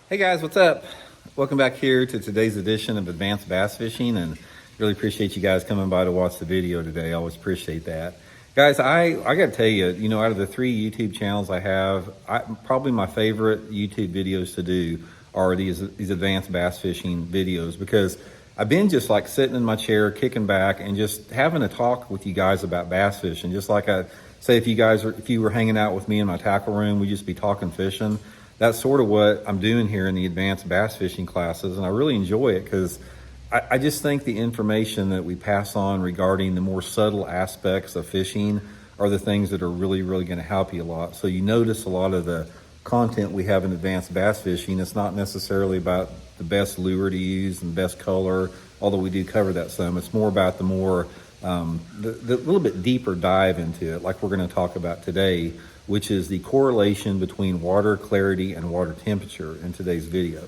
Hey guys, what's up? Welcome back here to today's edition of Advanced Bass Fishing, and really appreciate you guys coming by to watch the video today. I always appreciate that. Guys, I got to tell you, out of the 3 YouTube channels I have, probably my favorite YouTube videos to do are these advanced bass fishing videos, because I've been just like sitting in my chair, kicking back, and just having a talk with you guys about bass fishing. Just like I say, if you were hanging out with me in my tackle room, we'd just be talking fishing. That's sort of what I'm doing here in the advanced bass fishing classes, and I really enjoy it because I just think the information that we pass on regarding the more subtle aspects of fishing are the things that are really, really going to help you a lot. So you notice a lot of the content we have in advanced bass fishing, it's not necessarily about the best lure to use and best color, although we do cover that some. It's more about the little bit deeper dive into it, like we're going to talk about today, which is the correlation between water clarity and water temperature in today's video.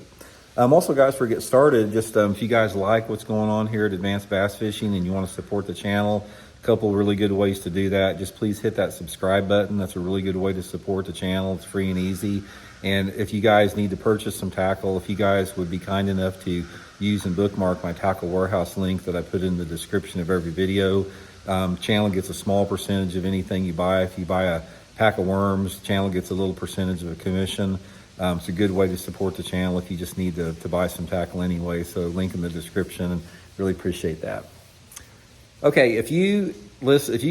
Also, guys, before we get started, just if you guys like what's going on here at Advanced Bass Fishing and you want to support the channel, a couple really good ways to do that. Just please hit that subscribe button. That's a really good way to support the channel. It's free and easy. And if you guys need to purchase some tackle, if you guys would be kind enough to use and bookmark my tackle warehouse link that I put in the description of every video, channel gets a small percentage of anything you buy. If you buy a pack of worms, channel gets a little percentage of a commission. It's a good way to support the channel if you just need to buy some tackle anyway. So link in the description, and really appreciate that. Okay, if you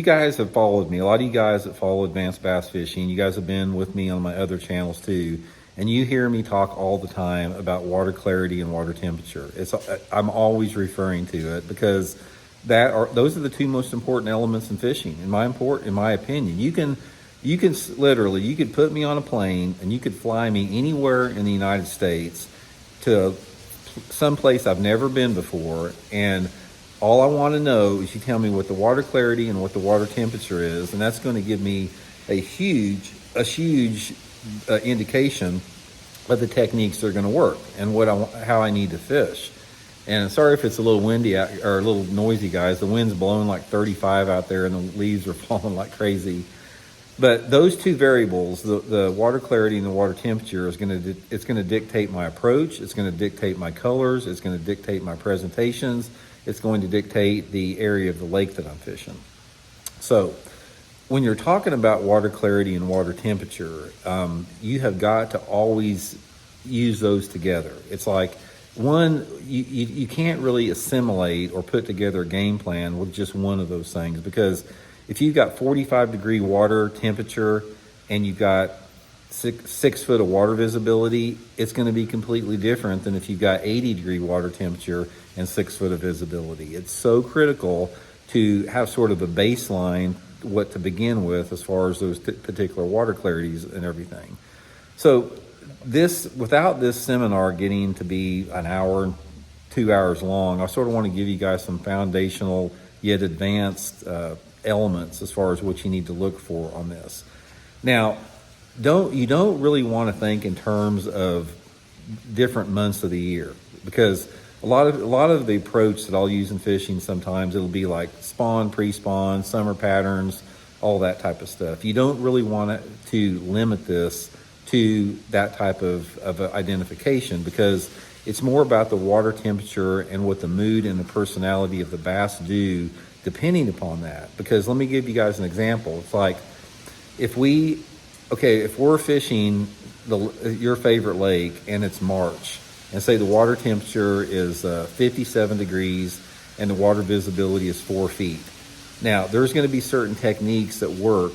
guys have followed me, a lot of you guys that follow Advanced Bass Fishing, you guys have been with me on my other channels too, and you hear me talk all the time about water clarity and water temperature. I'm always referring to it because those are the 2 most important elements in fishing, in my opinion. You could put me on a plane and you could fly me anywhere in the United States to some place I've never been before, and all I want to know is you tell me what the water clarity and what the water temperature is, and that's going to give me a huge indication of the techniques that are going to work and how I need to fish. And sorry if it's a little windy or a little noisy, guys. The wind's blowing like 35 out there and the leaves are falling like crazy. But those 2 variables, the water clarity and the water temperature, it's going to dictate my approach. It's going to dictate my colors. It's going to dictate my presentations. It's going to dictate the area of the lake that I'm fishing. So when you're talking about water clarity and water temperature, you have got to always use those together. It's like you can't really assimilate or put together a game plan with just one of those things, because if you've got 45-degree water temperature and you've got 6 foot of water visibility, it's going to be completely different than if you've got 80-degree water temperature and 6 foot of visibility. It's so critical to have sort of a baseline, what to begin with as far as those particular water clarities and everything. So without this seminar getting to be an hour, 2 hours long, I sort of want to give you guys some foundational yet advanced elements as far as what you need to look for on this. Now, you don't really want to think in terms of different months of the year, because a lot of the approach that I'll use in fishing, sometimes it'll be like spawn, pre-spawn, summer patterns, all that type of stuff. You don't really want to limit this to that type of identification, because it's more about the water temperature and what the mood and the personality of the bass do depending upon that. Because let me give you guys an example. It's like if we're fishing your favorite lake and it's March, and say the water temperature is 57 degrees and the water visibility is 4 feet. Now, there's going to be certain techniques that work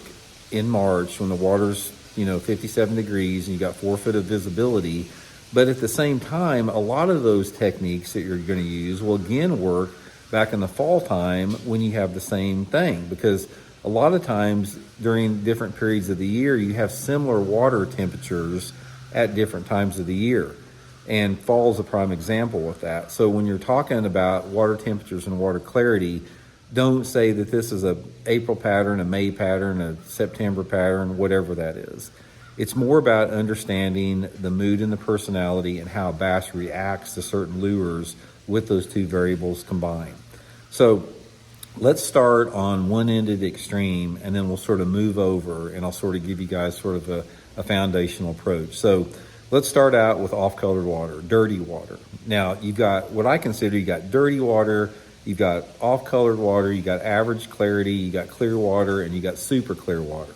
in March when the water's 57 degrees and you got 4 foot of visibility. But at the same time, a lot of those techniques that you're going to use will again work back in the fall time when you have the same thing, because a lot of times during different periods of the year, you have similar water temperatures at different times of the year. And fall is a prime example of that. So when you're talking about water temperatures and water clarity, don't say that this is a April pattern, a May pattern, a September pattern, whatever that is. It's more about understanding the mood and the personality and how a bass reacts to certain lures with those 2 variables combined. So let's start on one end of the extreme, and then we'll sort of move over, and I'll sort of give you guys sort of a foundational approach. So Let's start out with off-colored water, dirty water. Now, you've got what I consider, you got dirty water, you've got off-colored water, you got average clarity, you got clear water, and you got super clear water.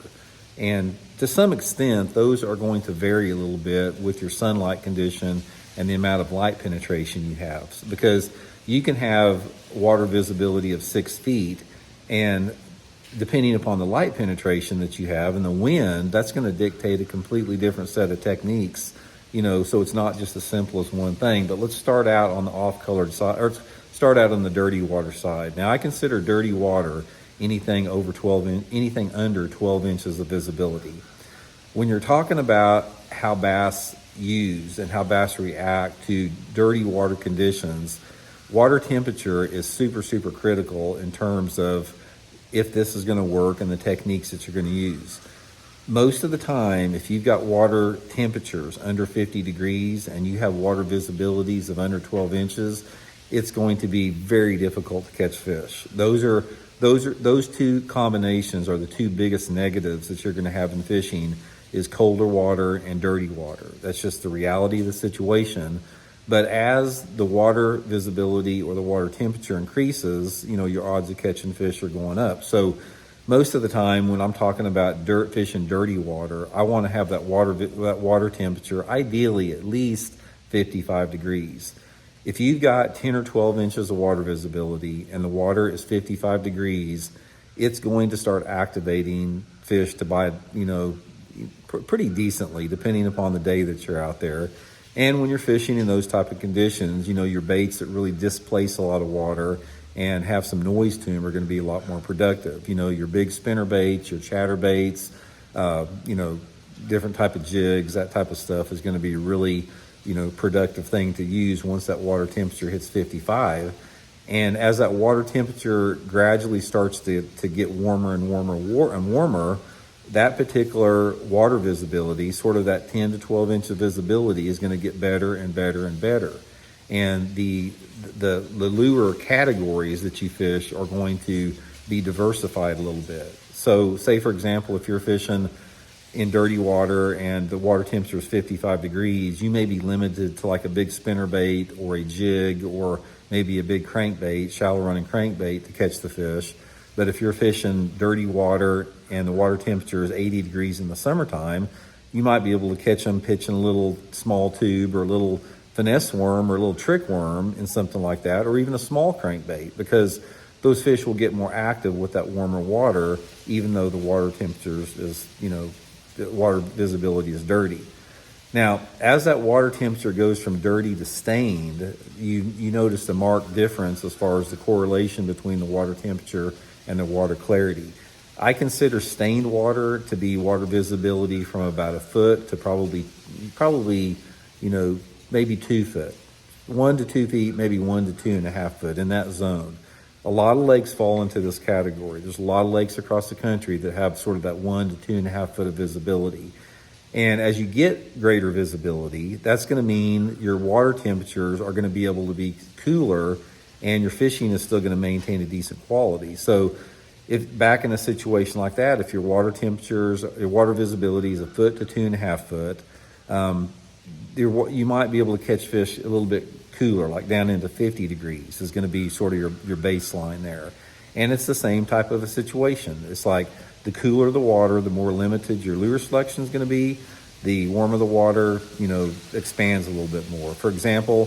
And to some extent, those are going to vary a little bit with your sunlight condition and the amount of light penetration you have. Because you can have water visibility of 6 feet, and depending upon the light penetration that you have and the wind, that's going to dictate a completely different set of techniques. So it's not just as simple as one thing. But let's start out on the off-colored side, or start out on the dirty water side. Now, I consider dirty water anything under 12 inches of visibility. When you're talking about how bass use and how bass react to dirty water conditions, water temperature is super, super critical in terms of if this is going to work and the techniques that you're going to use. Most of the time, if you've got water temperatures under 50 degrees and you have water visibilities of under 12 inches, it's going to be very difficult to catch fish. Those two combinations are the two biggest negatives that you're going to have in fishing, is colder water and dirty water. That's just the reality of the situation. But as the water visibility or the water temperature increases, your odds of catching fish are going up. So most of the time when I'm talking about fishing dirty water, I want to have that water temperature ideally at least 55 degrees. If you've got 10 or 12 inches of water visibility and the water is 55 degrees, it's going to start activating fish to bite, pretty decently, depending upon the day that you're out there. And when you're fishing in those type of conditions, your baits that really displace a lot of water and have some noise to them are going to be a lot more productive. Your big spinner baits, your chatter baits, different type of jigs, that type of stuff is going to be really, productive thing to use once that water temperature hits 55. And as that water temperature gradually starts to get warmer and warmer, that particular water visibility, sort of that 10 to 12 inch of visibility, is going to get better and better and better. And the lure categories that you fish are going to be diversified a little bit. So say, for example, if you're fishing in dirty water and the water temperature is 55 degrees, you may be limited to like a big spinner bait or a jig or maybe a big crankbait, shallow running crankbait to catch the fish. But if you're fishing dirty water and the water temperature is 80 degrees in the summertime, you might be able to catch them pitching a little small tube or a little finesse worm or a little trick worm in something like that, or even a small crankbait, because those fish will get more active with that warmer water, even though the water temperature is, the water visibility is dirty. Now, as that water temperature goes from dirty to stained, you notice a marked difference as far as the correlation between the water temperature and the water clarity. I consider stained water to be water visibility from about a foot to probably, maybe 2 foot, 1 to 2 feet, maybe 1 to 2.5 foot, in that zone. A lot of lakes fall into this category. There's a lot of lakes across the country that have sort of that 1 to 2.5 foot of visibility. And as you get greater visibility, that's going to mean your water temperatures are going to be able to be cooler, and your fishing is still going to maintain a decent quality. So if back in a situation like that, if your water visibility is a foot to 2.5 foot, you might be able to catch fish a little bit cooler, like down into 50 degrees is going to be sort of your baseline there. And it's the same type of a situation. It's like the cooler the water, the more limited your lure selection is going to be. The warmer the water, expands a little bit more. For example,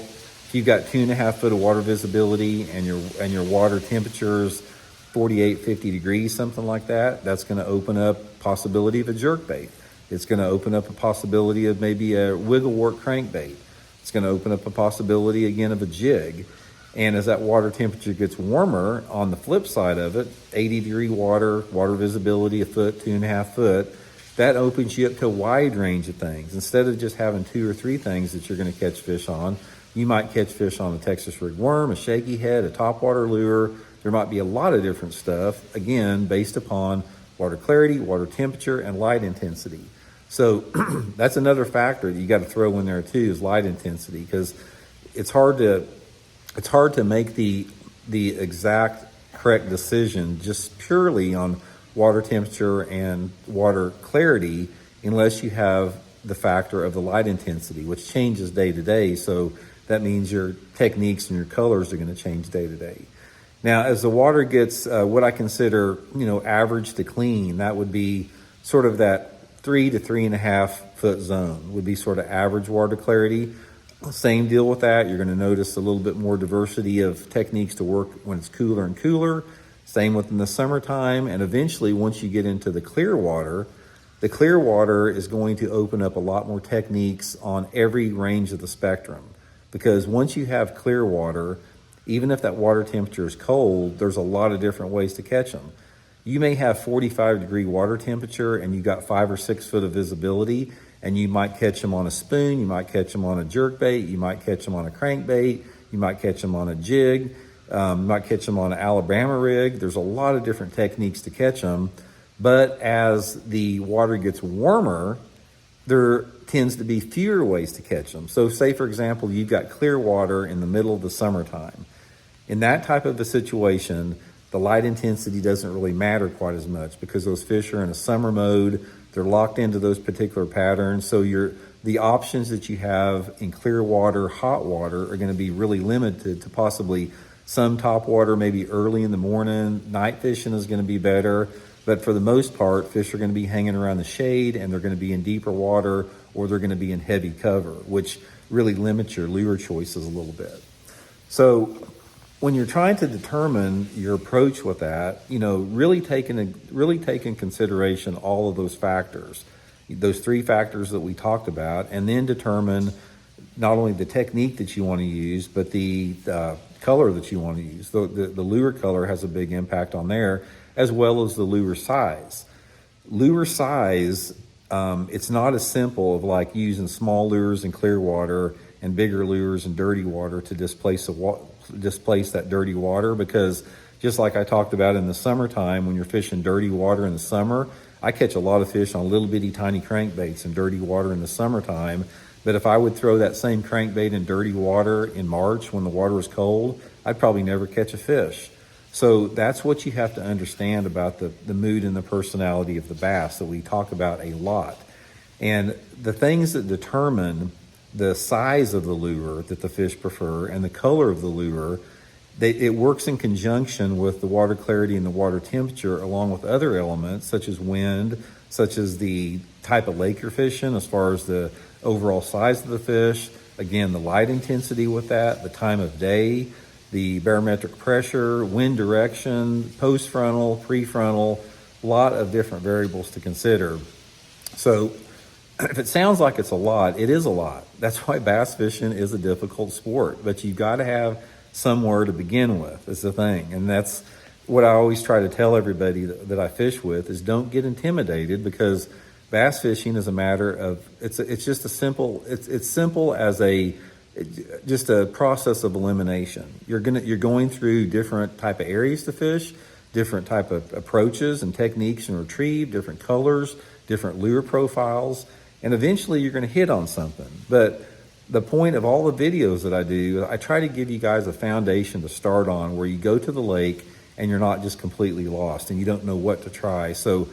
if you've got 2.5 foot of water visibility and your water temperatures 48, 50 degrees, something like that, that's going to open up possibility of a jerkbait. It's going to open up a possibility of maybe a wiggle work crankbait. It's going to open up a possibility again of a jig. And as that water temperature gets warmer, on the flip side of it, 80 degree water visibility, a foot, 2.5 foot, that opens you up to a wide range of things. Instead of just having 2 or 3 things that you're going to catch fish on, you might catch fish on a Texas rig worm, a shaky head, a topwater lure. There might be a lot of different stuff, again, based upon water clarity, water temperature, and light intensity. So that's another factor that you got to throw in there too, is light intensity, because it's hard to make the exact correct decision just purely on water temperature and water clarity unless you have the factor of the light intensity, which changes day to day. So that means your techniques and your colors are going to change day to day. Now, as the water gets what I consider, average to clean, that would be sort of that 3 to 3.5 foot zone would be sort of average water clarity. Same deal with that. You're going to notice a little bit more diversity of techniques to work when it's cooler and cooler. Same within the summertime. And eventually, once you get into the clear water is going to open up a lot more techniques on every range of the spectrum. Because once you have clear water, even if that water temperature is cold, there's a lot of different ways to catch them. You may have 45-degree water temperature and you got 5 or 6 foot of visibility, and you might catch them on a spoon, you might catch them on a jerkbait, you might catch them on a crankbait, you might catch them on a jig, you might catch them on an Alabama rig. There's a lot of different techniques to catch them, but as the water gets warmer, there tends to be fewer ways to catch them. So say, for example, you've got clear water in the middle of the summertime. In that type of a situation, the light intensity doesn't really matter quite as much because those fish are in a summer mode. They're locked into those particular patterns. So the options that you have in clear water, hot water are going to be really limited to possibly some top water, maybe early in the morning. Night fishing is going to be better. But for the most part, fish are going to be hanging around the shade, and they're going to be in deeper water, or they're going to be in heavy cover, which really limits your lure choices a little bit. So when you're trying to determine your approach with that, really take in consideration all of those factors, those 3 factors that we talked about, and then determine not only the technique that you want to use, but the color that you want to use. The lure color has a big impact on there, as well as the lure size. Lure size, it's not as simple of like using small lures in clear water and bigger lures in dirty water to displace that dirty water, because just like I talked about in the summertime, when you're fishing dirty water in the summer, I catch a lot of fish on little bitty tiny crankbaits in dirty water in the summertime. But if I would throw that same crankbait in dirty water in March when the water was cold, I'd probably never catch a fish. So that's what you have to understand about the mood and the personality of the bass that we talk about a lot. And the things that determine the size of the lure that the fish prefer and the color of the lure, it works in conjunction with the water clarity and the water temperature, along with other elements such as wind, such as the type of lake you're fishing, as far as the overall size of the fish, again, the light intensity with that, the time of day, the barometric pressure, wind direction, post-frontal, pre-frontal, a lot of different variables to consider. So if it sounds like it's a lot, it is a lot. That's why bass fishing is a difficult sport, but you've got to have somewhere to begin with, is the thing. And that's what I always try to tell everybody that I fish with, is don't get intimidated, because bass fishing is a matter of, it's just it's simple as just a process of elimination. You're going through different type of areas to fish, different type of approaches and techniques and retrieve, different colors, different lure profiles, and eventually you're going to hit on something. But the point of all the videos that I do, I try to give you guys a foundation to start on, where you go to the lake and you're not just completely lost and you don't know what to try. So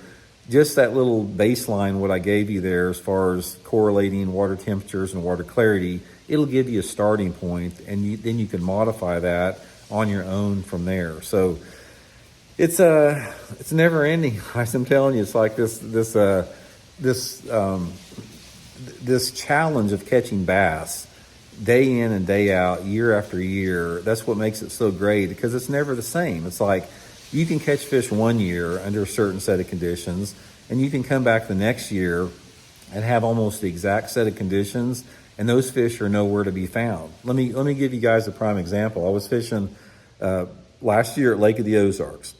just that little baseline, what I gave you there as far as correlating water temperatures and water clarity, it'll give you a starting point, and then you can modify that on your own from there. So it's never ending. I'm telling you, it's like this challenge of catching bass day in and day out, year after year. That's what makes it so great, because it's never the same. It's like you can catch fish one year under a certain set of conditions, and you can come back the next year and have almost the exact set of conditions, and those fish are nowhere to be found. Let me give you guys a prime example. I was fishing last year at Lake of the Ozarks.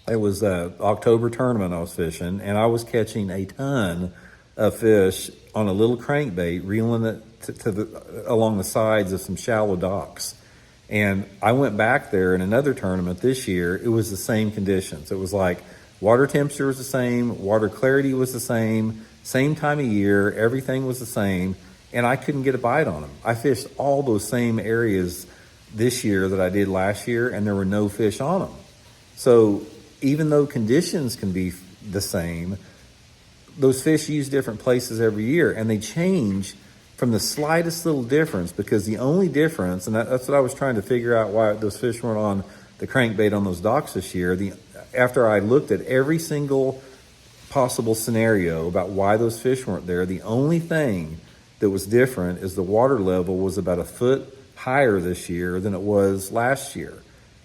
It was an October tournament I was fishing, and I was catching a ton of fish on a little crankbait, reeling it along the sides of some shallow docks. And I went back there in another tournament this year. It was the same conditions. It was like water temperature was the same, water clarity was the same time of year, everything was the same, and I couldn't get a bite on them. I fished all those same areas this year that I did last year, and there were no fish on them. So even though conditions can be the same, those fish use different places every year, and they change from the slightest little difference, because the only difference, and that's what I was trying to figure out, why those fish weren't on the crankbait on those docks this year. After I looked at every single possible scenario about why those fish weren't there, the only thing that was different is the water level was about a foot higher this year than it was last year.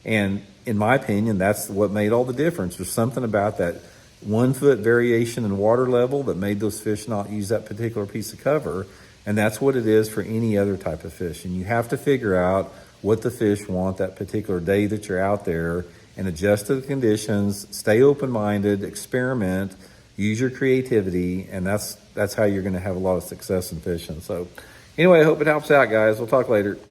And in my opinion, that's what made all the difference. There's something about that 1 foot variation in water level that made those fish not use that particular piece of cover. And that's what it is for any other type of fish. And you have to figure out what the fish want that particular day that you're out there, and adjust to the conditions, stay open-minded, experiment, use your creativity, and that's how you're gonna have a lot of success in fishing. So anyway, I hope it helps out, guys. We'll talk later.